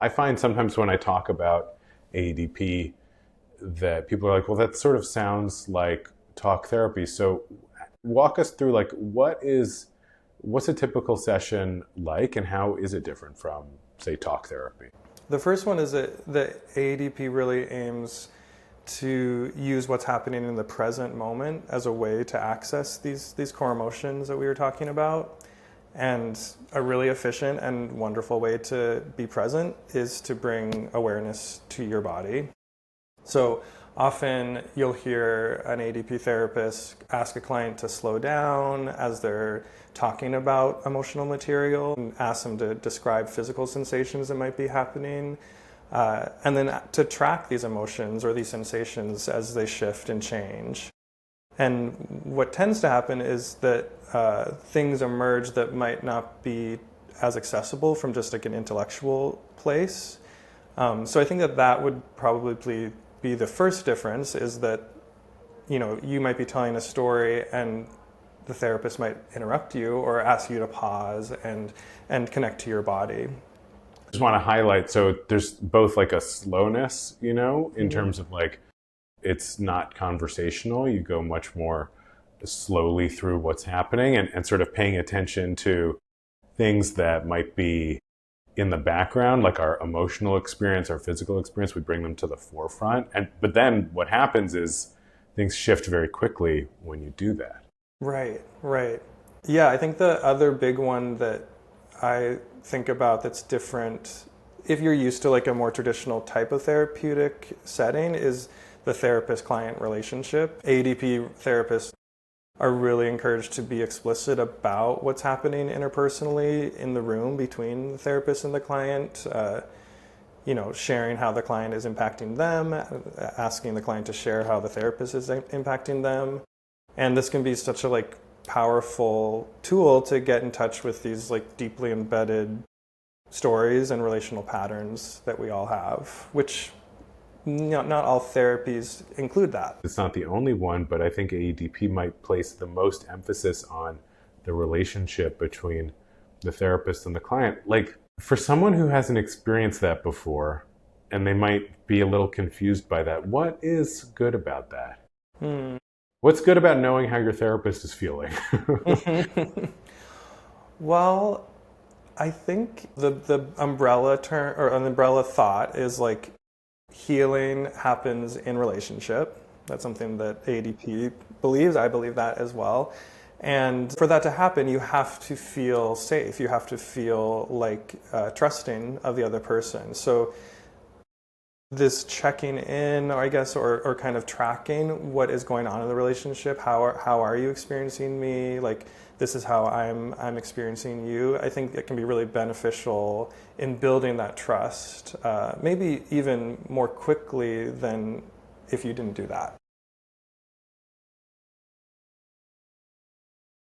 I find sometimes when I talk about AEDP that people are like, well, that sort of sounds like talk therapy. So walk us through like what's a typical session like and how is it different from, say, talk therapy? The first one is that the AEDP really aims to use what's happening in the present moment as a way to access these core emotions that we were talking about. And a really efficient and wonderful way to be present is to bring awareness to your body. So often you'll hear an ADP therapist ask a client to slow down as they're talking about emotional material and ask them to describe physical sensations that might be happening. And then to track these emotions or these sensations as they shift and change. And what tends to happen is that things emerge that might not be as accessible from just like an intellectual place. So I think that would probably be the first difference, is that you might be telling a story and the therapist might interrupt you or ask you to pause and connect to your body. I just want to highlight, so there's both like a slowness, in terms of like, it's not conversational. You go much more slowly through what's happening and sort of paying attention to things that might be in the background, like our emotional experience, our physical experience. We bring them to the forefront. But then what happens is things shift very quickly when you do that. Right. Yeah, I think the other big one that I think about that's different, if you're used to like a more traditional type of therapeutic setting, is the therapist-client relationship. ADP therapists are really encouraged to be explicit about what's happening interpersonally in the room between the therapist and the client, sharing how the client is impacting them, asking the client to share how the therapist is impacting them. And this can be such a powerful tool to get in touch with these deeply embedded stories and relational patterns that we all have, which not all therapies include that. It's not the only one, but I think AEDP might place the most emphasis on the relationship between the therapist and the client. Like, for someone who hasn't experienced that before, and they might be a little confused by that, what is good about that? What's good about knowing how your therapist is feeling? Well, I think the umbrella term or an umbrella thought is healing happens in relationship. That's something that ADP believes. I believe that as well. And for that to happen, you have to feel safe. You have to feel trusting of the other person. So this checking in, or kind of tracking what is going on in the relationship. How are you experiencing me? This is how I'm experiencing you. I think it can be really beneficial in building that trust, maybe even more quickly than if you didn't do that.